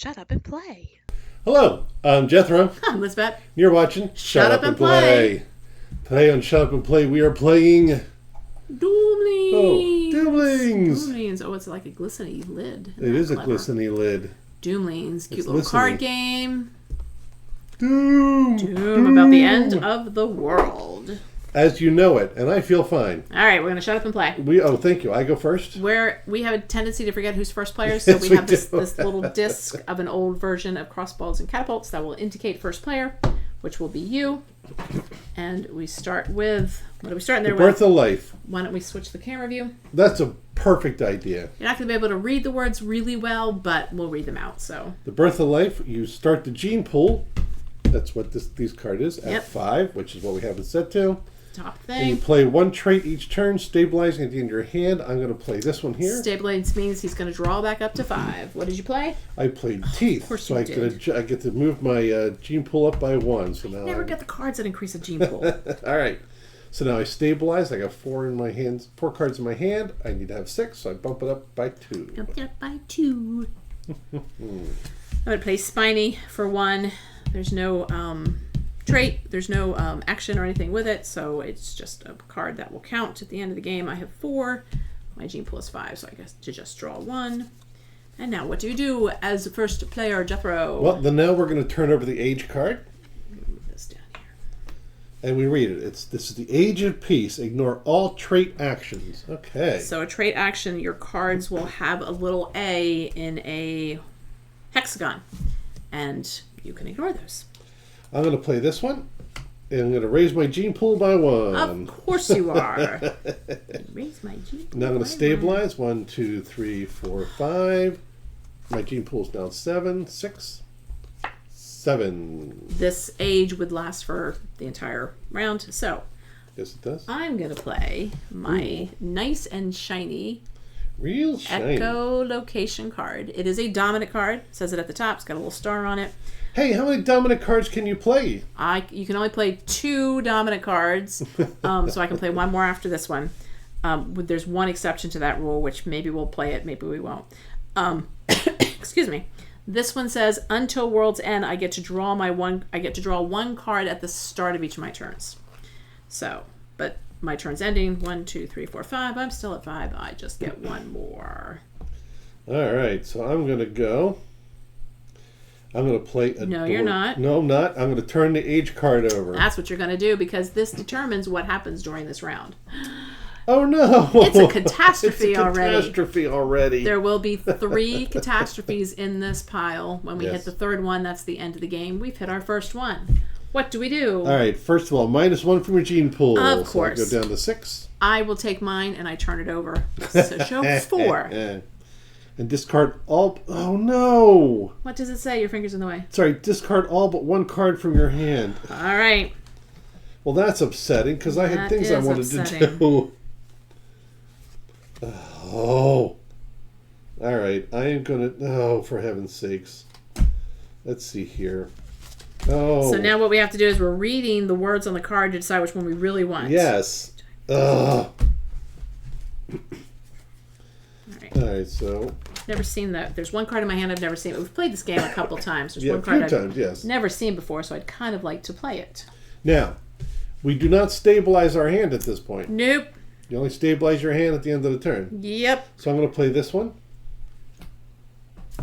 Shut up and play. Hello, I'm Jethro. I'm Lisbeth. You're watching Shut Up and Play. Today on Shut Up and Play, we are playing Doomlings. Doomlings. Doomlings. Oh, it's like a glistening lid. It is clever? A glistening lid. Doomlings. Cute It's little listening. card game. Doom About the end of the world. As you know it, and I feel fine. All right, we're going to shut up and play. Thank you. I go first. We have a tendency to forget who's first players, so Yes, we have this little disc of an old version of crossbows and catapults that will indicate first player, which will be you. And we start with, what are we starting there with? Birth of Life. Why don't we switch the camera view? That's a perfect idea. You're not going to be able to read the words really well, but we'll read them out. So The Birth of Life, you start the gene pool. That's what this card is, at Yep. 5, which is what we have it set to. top And you thing. play one trait each turn, stabilizing at the end of your hand. I'm going to play this one here. Stabilize means he's going to draw back up to 5. What did you play? I played Teeth, course so you I get to move my gene pool up by 1. So now Never get the cards that increase a gene pool. All right. So now I stabilize. I got 4 in my hands, 4 cards in my hand. I need to have 6, so I bump it up by 2. Up there by 2. I would play Spiny for 1. There's no trait. There's no action or anything with it, so it's just a card that will count at the end of the game. I have 4. My gene pool is 5, so I guess to just draw 1. And now what do you do as first player, Jethro? Well, then now we're going to turn over the age card, Move this down here. and we read it. This is the Age of Peace. Ignore all trait actions. Okay. So a trait action, your cards will have a little A in a hexagon, and you can ignore those. I'm going to play this one, and I'm going to raise my gene pool by 1. Of course you are. Raise my gene pool. Now I'm going by to stabilize. 1, 2, 3, 4, 5. My gene pool is now 7, 6, 7. This age would last for the entire round. So Yes, it does. I'm going to play my nice and shiny Real shiny. echolocation card. It is a dominant card. It says it at the top. It's got a little star on it. Hey, how many dominant cards can you play? You can only play 2 dominant cards, so I can play 1 more after this one. There's one exception to that rule, which maybe we'll play it, maybe we won't. Excuse me. This one says, until world's end, I get to draw one card at the start of each of my turns. So, but my turn's ending. 1, 2, 3, 4, 5. I'm still at 5. I just get 1 more. All right, so I'm going to go. I'm going to play a No, you're not. No, I'm not. I'm going to turn the age card over. That's what you're going to do, because this determines what happens during this round. Oh, no. It's a catastrophe It's a already. catastrophe already. There will be 3 catastrophes in this pile. When we Yes. hit the third one, that's the end of the game. We've hit our first one. What do we do? All right, first of all, -1 from your gene pool. Of So course. I go down to 6. I will take mine and I turn it over. So show 4. And discard all... Oh, no. What does it say? Your finger's in the way. Sorry, discard all but 1 card from your hand. All right. Well, that's upsetting, because I had That things I is wanted to upsetting. do. Oh. All right, I am going to... Oh, for heaven's sakes. Let's see here. Oh. So now what we have to do is we're reading the words on the card to decide which one we really want. Yes. Ugh. All All right, so... Never seen that. There's one card in my hand I've never seen. We've played this game a couple times. There's Yeah, one a card few I've times, yes. never seen before, so I'd kind of like to play it. Now, we do not stabilize our hand at this point. Nope. You only stabilize your hand at the end of the turn. Yep. So I'm going to play this one.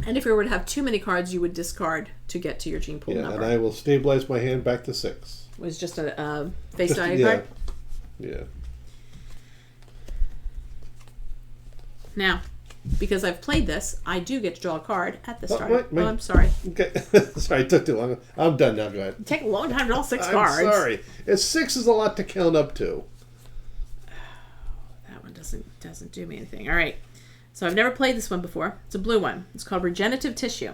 And if you were to have too many cards, you would discard to get to your gene pool Yeah, number. and I will stabilize my hand back to 6. It was just a face Just- value yeah. card. Yeah. Now, because I've played this, I do get to draw a card at the Oh, start. wait. Oh, I'm sorry. Okay. Sorry, it took too long. I'm done now. Go ahead. Take a long time to draw 6 I'm cards. sorry. 6 is a lot to count up to. That one doesn't do me anything. All right. So I've never played this one before. It's a blue one. It's called Regenerative Tissue.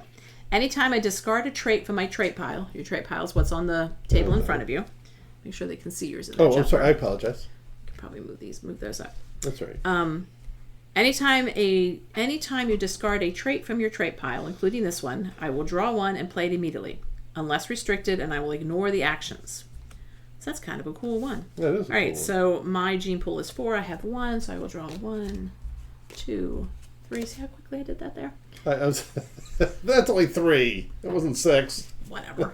Anytime I discard a trait from my trait pile, your trait pile is what's on the table in front of you. Make sure they can see yours in there. Oh, I'm sorry. I apologize. You can probably move those up. That's right. Anytime you discard a trait from your trait pile, including this one, I will draw 1 and play it immediately, unless restricted, and I will ignore the actions. So that's kind of a cool one. That is a All right, cool one. so my gene pool is 4. I have 1, so I will draw 1, 2, 3. See how quickly I did that there? I was that's only 3. It wasn't 6. Whatever.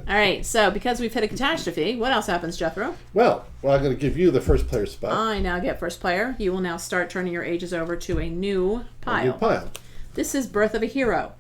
All right, so because we've hit a catastrophe, what else happens, Jethro? Well, I'm going to give you the first player spot. I now get first player. You will now start turning your ages over to a new pile. A new pile. This is Birth of a Hero.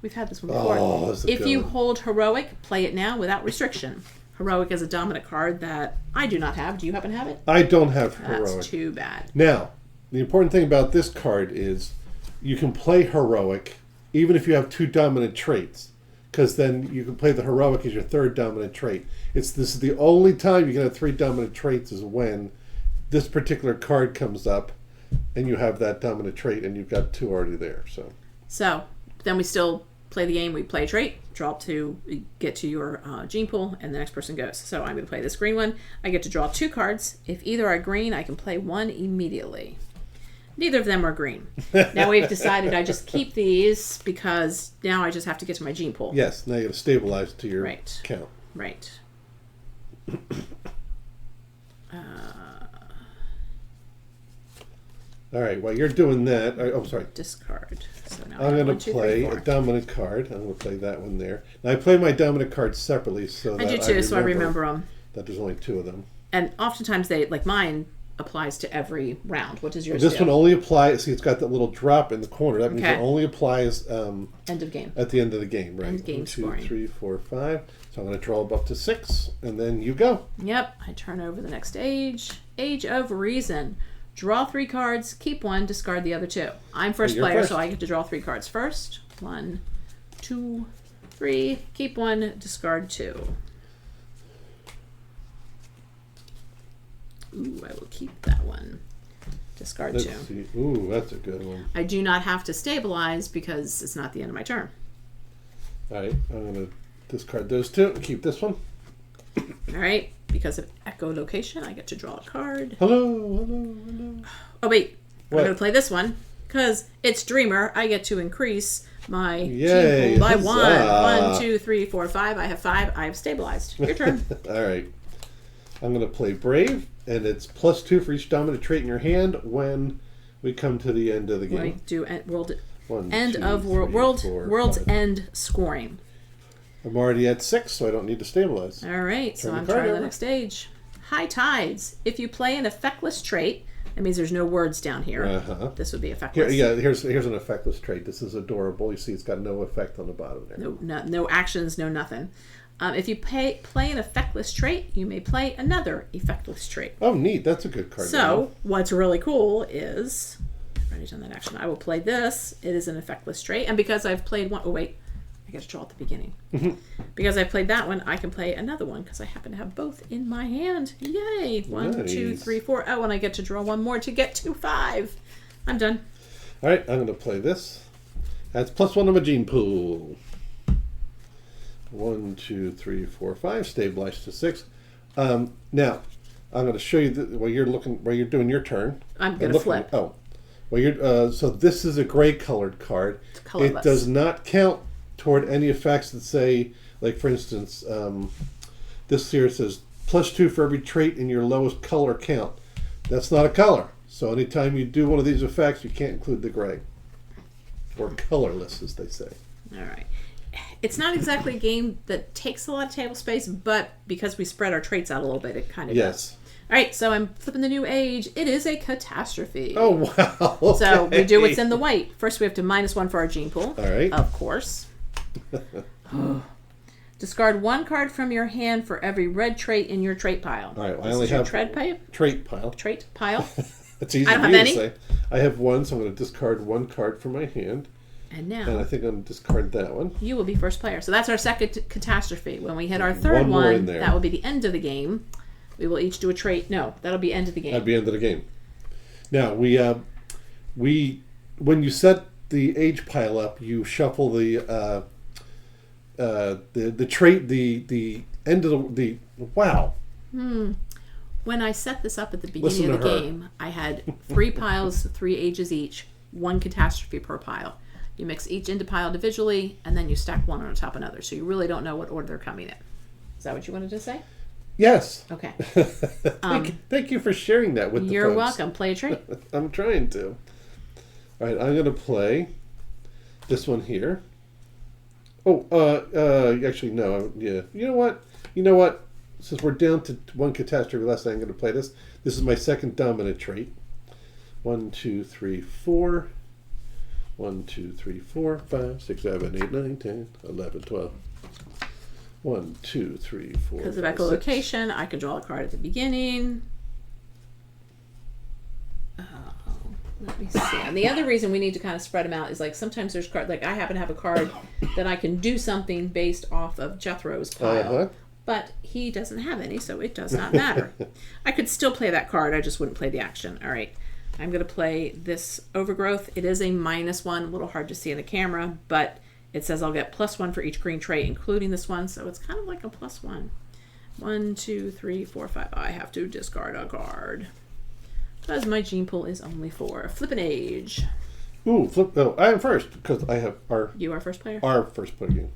We've had this one before. Oh, that's a if good you one. hold Heroic, play it now without restriction. Heroic is a dominant card that I do not have. Do you happen to have it? I don't have Heroic. That's too bad. Now, the important thing about this card is you can play Heroic even if you have 2 dominant traits, because then you can play the Heroic as your 3rd dominant trait. This is the only time you can have 3 dominant traits is when this particular card comes up and you have that dominant trait and you've got 2 already there. So then we still play the game. We play a trait, draw to get to your gene pool, and the next person goes. So I'm going to play this green one. I get to draw 2 cards. If either are green, I can play 1 immediately. Neither of them are green. Now we've decided I just keep these because now I just have to get to my gene pool. Yes, now you got to stabilize to your count. Right. All right, while you're doing that, sorry. Discard. So now I'm going to play a dominant card. I'm going to play that one there. Now I play my dominant cards separately so I do too, so I remember them. That there's only 2 of them. And oftentimes they, like mine, applies to every round. What does yours This do? one only applies. See, it's got that little drop in the corner. That means it only applies end of game. at the end of the game, right? End game 1, 2, scoring. 3, 4, 5. So I'm going to draw up to 6, and then you go. Yep. I turn over the next age. Age of Reason. Draw 3 cards, keep 1, discard the other 2. I'm first player, so I get to draw 3 cards first. 1, 2, 3. Keep 1, discard 2. Ooh, I will keep that one. Discard Let's 2. see. Ooh, that's a good one. I do not have to stabilize because it's not the end of my turn. All right, I'm going to discard those 2 and keep this one. All right, because of echolocation, I get to draw a card. Hello. Oh, wait. What? I'm going to play this one. Because it's Dreamer, I get to increase my Yay, gene pool by huzzah. 1. 1, 2, 3, 4, 5. I have 5. I have stabilized. Your turn. All right. I'm going to play Brave, and it's +2 for each dominant trait in your hand when we come to the end of the game. We do world's 1, end 2, of 3, world's 4, 5. end scoring. I'm already at 6, so I don't need to stabilize. All right, so Turn I'm the card trying the over. next stage. High Tides. If you play an effectless trait, that means there's no words down here. This would be effectless. Here's an effectless trait. This is adorable. You see, it's got no effect on the bottom there. No actions, no nothing. If you play an effectless trait, you may play another effectless trait. Oh, neat. That's a good card. So, what's really cool is, I've already done that action. I will play this. It is an effectless trait. And because I've played one, oh wait, I get to draw at the beginning. Because I played that one, I can play another one because I happen to have both in my hand. Yay! 1, 2, 3, 4. Oh, and I get to draw one more to get to 5. I'm done. All right, I'm going to play this. That's +1 on my gene pool. 1, 2, 3, 4, 5. Stabilized to 6. Now, I'm going to show you while you're doing your turn. I'm going to flip. Oh, well, so this is a gray colored card. It's colorless. It does not count toward any effects that say, like for instance, this here says +2 for every trait in your lowest color count. That's not a color. So anytime you do one of these effects, you can't include the gray. Or colorless, as they say. All right. It's not exactly a game that takes a lot of table space, but because we spread our traits out a little bit, it kind of does. All right, so I'm flipping the new age. It is a catastrophe. Oh, wow. Okay. So we do what's in the white. First, we have to -1 for our gene pool. All right. Of course. Discard 1 card from your hand for every red trait in your trait pile. All right, well, I This only is your have trait pile. Trait pile. That's easy I don't for have you any. to say. I have 1, so I'm going to discard 1 card from my hand. And now And I think I'm going to discard that one. you will be first player. So that's our second catastrophe. When we hit our third One more in one, there. that will be the end of the game. We will each do a trait. No, that'll be end of the game. That'd be end of the game. Now we when you set the age pile up, you shuffle the trait the end of the wow. When I set this up at the Listen beginning of to the her. game, I had 3 piles, 3 ages each, 1 catastrophe per pile. You mix each into pile individually, and then you stack one on top of another. So you really don't know what order they're coming in. Is that what you wanted to say? Yes. Okay. Thank you for sharing that with the You're folks. welcome. Play a trait. I'm trying to. All right, I'm going to play this one here. Oh, actually, no. Yeah. You know what? Since we're down to one catastrophe less, I'm going to play this. This is my second dominant trait. 1, 2, 3, 4. 1, 2, 3, 4, 5, 6, 7, 8, 9, 10, 11, 12. 1, 2, 3, 4. Because of echolocation, I can draw a card at the beginning. Let me see. And the other reason we need to kind of spread them out is like sometimes there's cards, like I happen to have a card that I can do something based off of Jethro's pile. But he doesn't have any, so it does not matter. I could still play that card, I just wouldn't play the action. All right, I'm going to play this Overgrowth. It is a -1, a little hard to see in the camera, but it says I'll get +1 for each green trait, including this one, so it's kind of like a +1. 1, 2, 3, 4, 5. I have to discard a card. Because my gene pool is only 4. Flip an age. Ooh, flip. Oh, I am first because I have our. You are first player? Our first player game.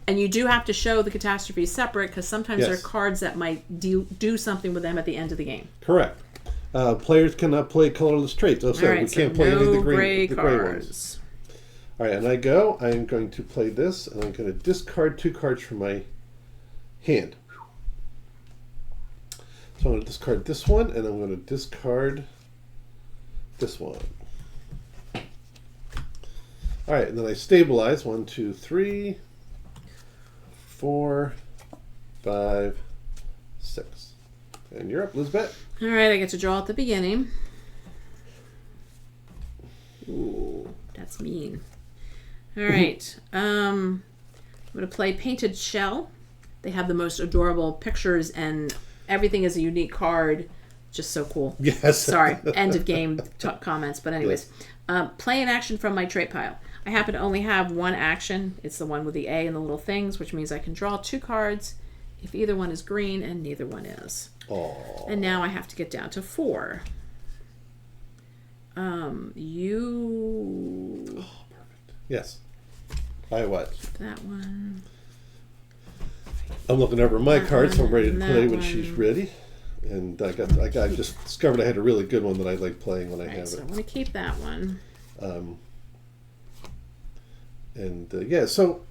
And you do have to show the catastrophes separate because sometimes there are cards that might do something with them at the end of the game. Correct. Players cannot play colorless traits. Oh, sorry, we can't play any of the gray ones. All right, and I am going to play this, and I'm going to discard 2 cards from my hand. So I'm going to discard this one, and I'm going to discard this one. All right, and then I stabilize. 1, 2, 3, 4, 5, 6. And you're up, Lisbeth. All right, I get to draw at the beginning. Ooh, that's mean. All right, I'm going to play Painted Shell. They have the most adorable pictures, and everything is a unique card. Just so cool. Yes. Sorry, end of game comments. But anyways, play an action from my trait pile. I happen to only have one action. It's the one with the A and the little things, which means I can draw 2 cards if either one is green and neither one is. Aww. And now I have to get down to 4. You... Oh, perfect. Yes. I what? That one. I'm looking over my cards, so I'm ready to play when she's ready. And I just discovered I had a really good one that I like playing when I have so it. I'm going to keep that one. Yeah, so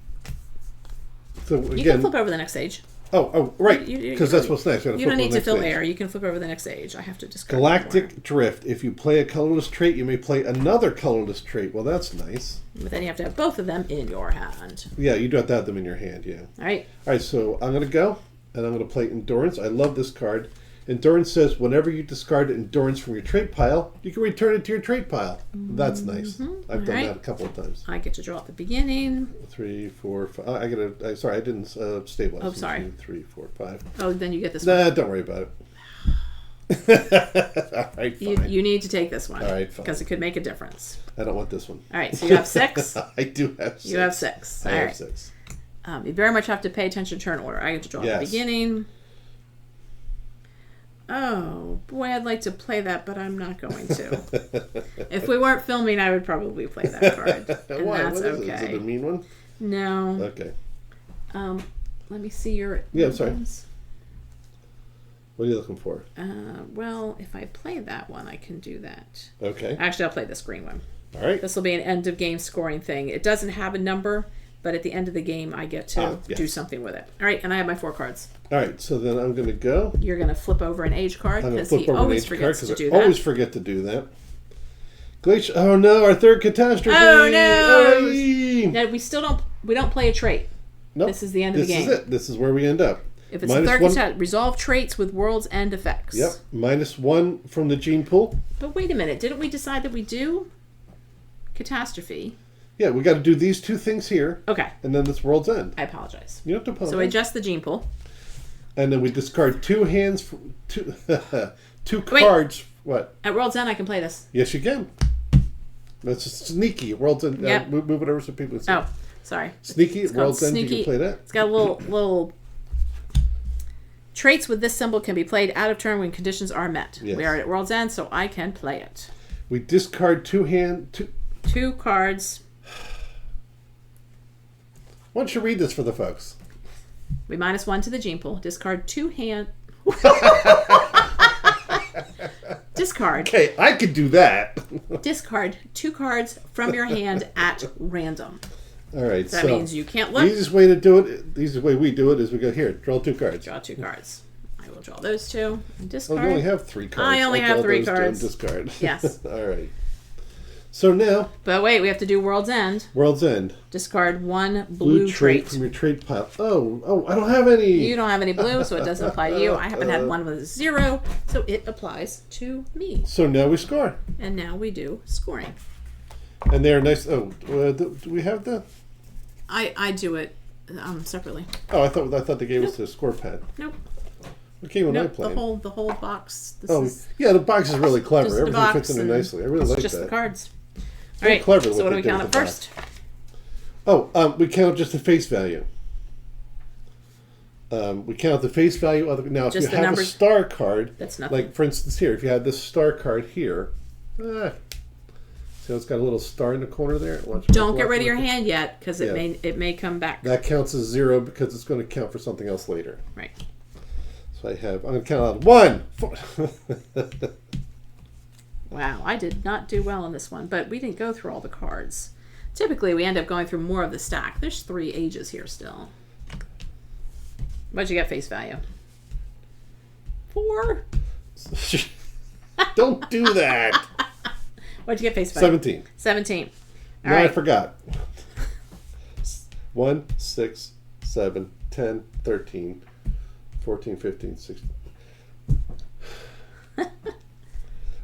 again, you can flip over the next stage. Oh, right, because that's what's next. You don't need to fill air. You can flip over the next stage. I have to discard Galactic Drift. If you play a colorless trait, you may play another colorless trait. Well, that's nice. But then you have to have both of them in your hand. Yeah, you do have to have them in your hand, yeah. All right. All right, so I'm going to go, and I'm going to play Endurance. I love this card. Endurance says whenever you discard Endurance from your trait pile, you can return it to your trait pile. That's nice. I've done that a couple of times. I get to draw at the beginning. 3, 4, 5. Sorry, I didn't stabilize. Oh, sorry. 2, 3, 4, 5. Oh, then you get this one. one. Don't worry about it. All right, fine. You need to take this one. All right, fine. Because it could make a difference. I don't want this one. All right, so you have 6. I do have 6. You have 6. I have 6. You very much have to pay attention to turn order. I get to draw at the beginning. Oh, boy, I'd like to play that, but I'm not going to. If we weren't filming, I would probably play that card. And why? That's what is okay. It? Is it a mean one? No. Okay. Let me see your... Yeah, I'm sorry. What are you looking for? Well, if I play that one, I can do that. Okay. Actually, I'll play this green one. All right. This will be an end-of-game scoring thing. It doesn't have a number, but at the end of the game, I get to do something with it. All right, and I have my 4 cards. All right, so then I'm going to go. You're going to flip over an age card I'm going to because flip he over an always age forgets card to do because I that. always forget to do that. Glacier. Oh no, our third catastrophe. Oh no! Aye. No, we don't play a trait. Nope. This is the end of the game. This is it. This is where we end up. If it's a third catastrophe, resolve traits with world's end effects. Yep. -1 from the gene pool. But wait a minute. Didn't we decide that we do catastrophe? Yeah, we got to do these 2 things here. Okay. And then it's world's end. I apologize. You don't have to apologize. So adjust the gene pool. And then we discard 2 hands, 2 cards. What? At world's end, I can play this. Yes, you can. That's sneaky. World's end. Yep. Move it over so people can see. Oh, sorry. Sneaky. World's end. You can play that. It's got a little. Traits with this symbol can be played out of turn when conditions are met. Yes. We are at world's end, so I can play it. We discard 2 cards. Why don't you read this for the folks? We -1 to the gene pool. Discard 2 hand. Discard. Okay, I could do that. Discard 2 cards from your hand at random. All right, That so means you can't the look. easiest way to do it, the easiest way we do it is we go here, draw 2 cards. Draw 2 cards. I will draw those 2 and Oh, discard. you only have 3 cards. I only I'll have draw 3 those 2 and cards. Discard. Yes. All right. So now, But wait, we have to do World's End. World's End. Discard 1 blue trait trait. from your trait pile. Oh, I don't have any. You don't have any blue, so it doesn't apply to you. I haven't had one with a 0, so it applies to me. So now we score. And now we do scoring. And they're nice. Oh, do we have the? I do it separately. Oh, I thought they gave us the score pad. Nope. What game am I Nope. playing? The whole box. This Oh, is yeah, the box is really clever. just the Everything box fits in and there nicely. I really like just that. the cards. All Very right. clever So what what do they we did count with at the first? Oh, we count just the face value. We count the face value. Now, if Just you the have numbers. a star card, That's nothing. like for instance here, if you have this star card here, so it's got a little star in the corner there. Don't get rid of your hand yet, because Yeah. it may come back. That counts as 0 because it's going to count for something else later. Right. So I'm going to count out 1. 4. Wow, I did not do well on this one, but we didn't go through all the cards. Typically, we end up going through more of the stack. There's 3 ages here still. What'd you get face value? 4. Don't do that. What'd you get face value? 17. 17. All No, I right. forgot. 1, 6, 7, 10, 13, 14, 15, 16.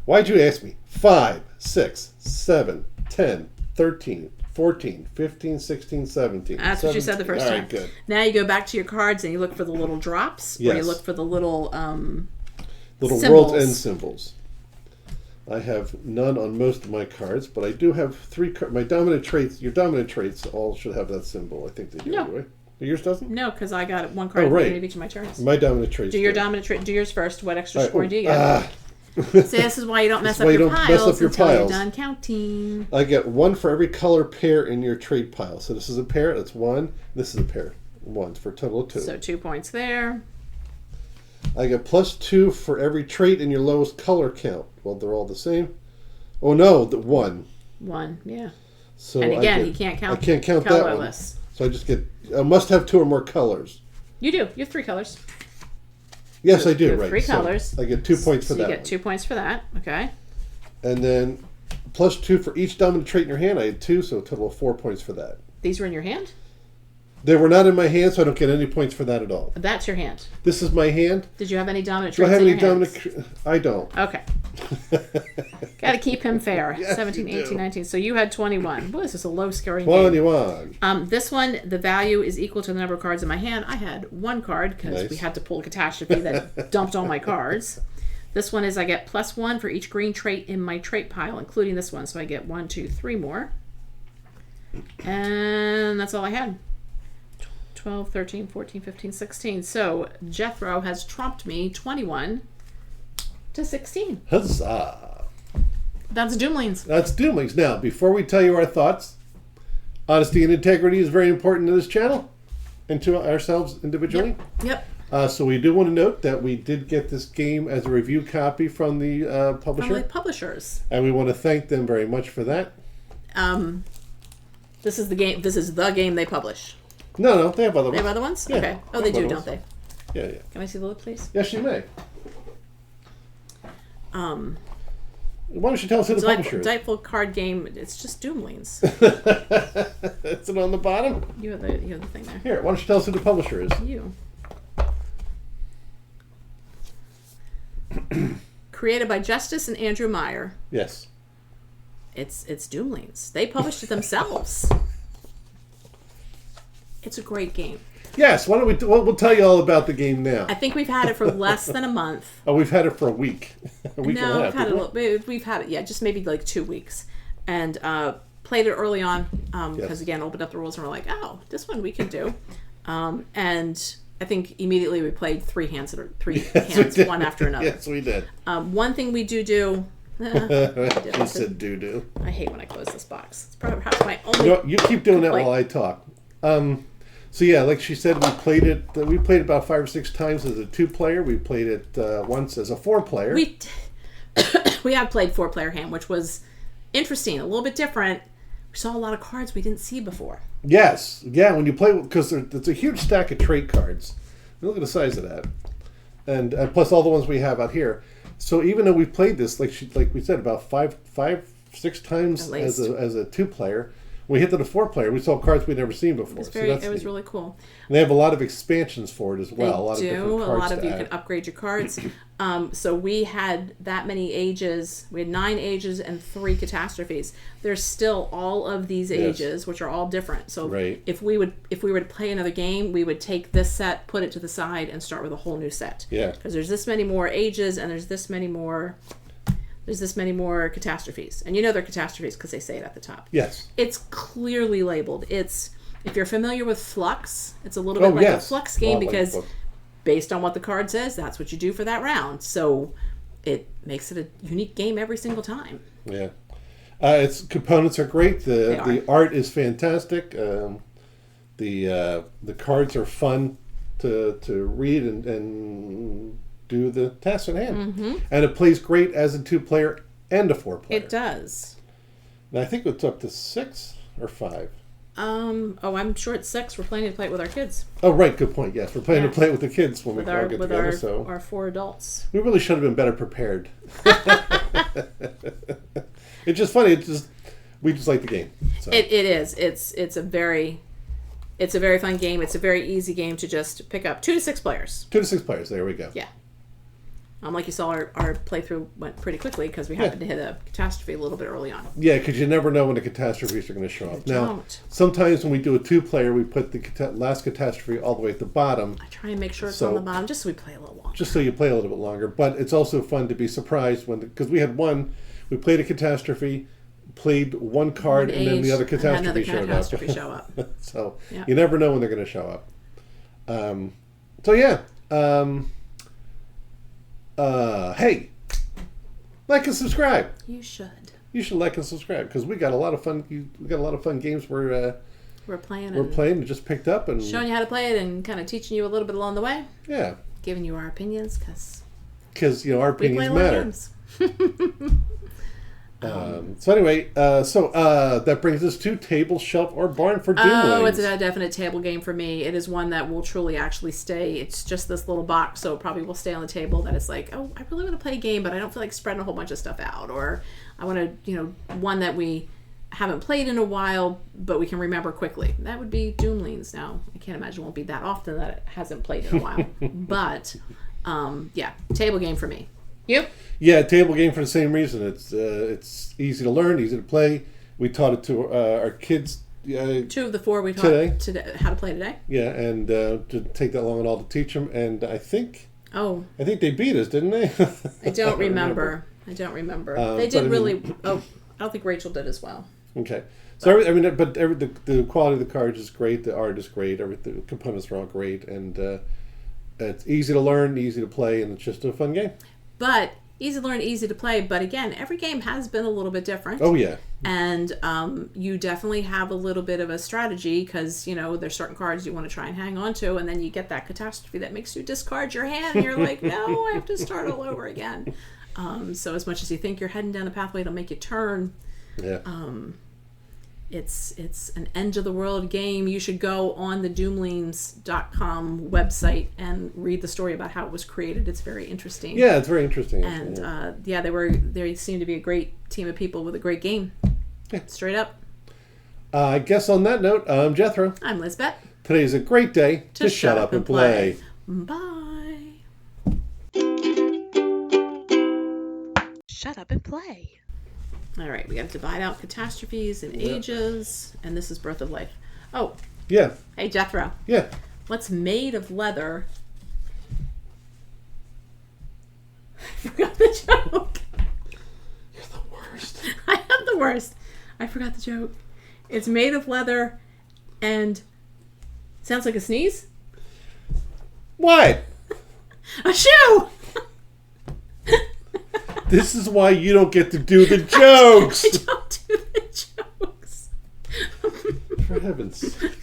Why'd you ask me? 5, 6, 7, 10, 13, 14, 15, 16, 17. That's what you said the 17. first All time. right, good. Now you go back to your cards and you look for the little drops, or you Yes. look for the little Little symbols. World's End symbols. I have none on most of my cards, but I do have 3 cards. My dominant traits, your dominant traits all should have that symbol. I think they do No. anyway. Yours doesn't? No, because I got 1 card Oh, at the right. beginning of each of my turns. My dominant traits Do your do. dominant trait. Do yours first. What extra All right, scoring do you get? See, this is why you don't mess That's up why you your don't mess piles up your until piles. you're done counting. I get 1 for every color pair in your trait pile. So this is a pair, that's 1. This is a pair, 1 for a total of 2. So 2 points there. I get +2 for every trait in your lowest color count. Well, they're all the same. Oh no, the 1. 1, yeah. So And again, I he can't count. I can't count that one. colorless. So I just get. I must have 2 or more colors. You do. You have 3 colors. Yes, I You do. have Right. 3 So colors. I get 2 points for So that. you get one. 2 points for that. Okay. And then +2 for each dominant trait in your hand. I had 2, so a total of 4 points for that. These were in your hand? They were not in my hand, so I don't get any points for that at all. That's your hand. This is my hand. Did you have any dominant Do I traits have in any your hands? dominant? I don't. Okay. Got to keep him fair. Yes, 17, you 18, do. 19. So you had 21. Boy, this is a low scoring game. 21. This one, the value is equal to the number of cards in my hand. I had 1 card because Nice. we had to pull a catastrophe that dumped all my cards. This one is I get +1 for each green trait in my trait pile, including this one. So I get 1, 2, 3 more. And that's all I had. 12, 13, 14, 15, 16. So Jethro has trumped me 21 to 16. Huzzah. That's Doomlings. That's Doomlings. Now, before we tell you our thoughts, honesty and integrity is very important to this channel and to ourselves individually. Yep. So we do want to note that we did get this game as a review copy from the publisher. From the publishers. And we want to thank them very much for that. This is the game. This is the game they publish. No, they have other They ones. have other ones? Yeah, Okay. Oh, they they have do, other don't they? Yeah. Can I see the lid, please? Yes, you may. Why don't you tell us who the publisher is? Delightful card game. It's just Doomlings. Is it on the bottom? You have the thing there. Here, why don't you tell us who the publisher is? You. Created by Justice and Andrew Meyer. Yes. It's Doomlings. They published it themselves. It's a great game. Yes, why don't we? We'll tell you all about the game now. I think we've had it for less than a month. Oh, we've had it for a week. A week and a No, half. we've had it, yeah, just maybe like 2 weeks. And played it early on because, Yes. again, opened up the rules and we're like, oh, this one we can do. And I think immediately we played 3 hands, one after another. Yes, we did. One thing we do... She said doo-doo. I hate when I close this box. It's perhaps my only... You know what? You keep doing that Like- while I talk. So yeah, like she said, we played it. We played about 5 or 6 times as a 2-player. We played it once as a 4-player. we have played 4-player hand, which was interesting, a little bit different. We saw a lot of cards we didn't see before. Yes. Yeah, when you play, because it's a huge stack of trait cards. Look at the size of that. And plus all the ones we have out here. So even though we've played this, like we said, about five, 6 times as a 2-player, when we hit to the 4-player, we saw cards we'd never seen before. It was really cool. And they have a lot of expansions for it as well. They Of do. different cards A lot of you add. can upgrade your cards. So we had that many ages. We had 9 ages and 3 catastrophes. There's still all of these ages, which are all different. So if we were to play another game, we would take this set, put it to the side, and start with a whole new set. Yeah. Because there's this many more ages, and there's this many more catastrophes. And you know they're catastrophes because they say it at the top. Yes. It's clearly labeled. If you're familiar with Flux, it's a little bit like a Flux game because based on what the card says, that's what you do for that round. So it makes it a unique game every single time. Yeah. Its components are great. The art is fantastic. The cards are fun to read and do the tasks at hand. And it plays great as a 2-player and a 4-player. It does. And I think it's up to 6 or 5. I'm sure it's 6. We're planning to play it with our kids. Oh, right. Good point. Yes, we're planning to play it with the kids when we all get together. So our 4 adults. We really should have been better prepared. It's just funny. We just like the game. So. It is. It's a very fun game. It's a very easy game to just pick up. 2 to 6 players. 2 to 6 players. There we go. Yeah. Like you saw, our playthrough went pretty quickly because we happened to hit a catastrophe a little bit early on. Yeah, because you never know when the catastrophes are going to show up. Now, sometimes when we do a 2-player, we put the last catastrophe all the way at the bottom. I try and make sure it's on the bottom just so we play a little longer. Just so you play a little bit longer. But it's also fun to be surprised because we had we played a catastrophe, played one card, and then the other catastrophe showed up. So you never know when they're going to show up. Hey, like and subscribe. You should. You should like and subscribe because we got a lot of fun. We got a lot of fun games we're playing. And just picked up and showing you how to play it and kind of teaching you a little bit along the way. Yeah. Giving you our opinions because our opinions matter. So anyway, that brings us to table, shelf, or barn for Doomlings. Oh, it's a definite table game for me. It is one that will truly actually stay. It's just this little box, so it probably will stay on the table. That it's like, oh, I really want to play a game, but I don't feel like spreading a whole bunch of stuff out. Or I want to, one that we haven't played in a while, but we can remember quickly. That would be Doomlings. Now, I can't imagine it won't be that often that it hasn't played in a while. But, table game for me. You? Yeah, table game for the same reason. It's easy to learn, easy to play. We taught it to our kids. 2 of the 4 we taught today how to play today. Yeah, and to take that long at all to teach them. And I think they beat us, didn't they? I don't remember. They did really. I don't think Rachel did as well. Okay. So the quality of the cards is great. The art is great. The components are all great, and it's easy to learn, easy to play, and it's just a fun game. But easy to learn, easy to play. But again, every game has been a little bit different. Oh, yeah. And you definitely have a little bit of a strategy because, there's certain cards you want to try and hang on to. And then you get that catastrophe that makes you discard your hand. And you're like, no, I have to start all over again. So as much as you think you're heading down a pathway, it'll make you turn. Yeah. It's an end of the world game. You should go on the Doomlings.com website and read the story about how it was created. It's very interesting. Yeah, it's very interesting. And they seem to be a great team of people with a great game. Yeah. Straight up. I guess on that note, I'm Jethro. I'm Lisbeth. Today's a great day to shut up and play. Bye. Shut up and play. All right, we got to divide out catastrophes and ages, and this is Birth of Life. Oh. Yeah. Hey, Jethro. Yeah. What's made of leather? I forgot the joke. You're the worst. I am the worst. I forgot the joke. It's made of leather and sounds like a sneeze. What? A shoe. This is why you don't get to do the jokes. I don't do the jokes. For heaven's sake.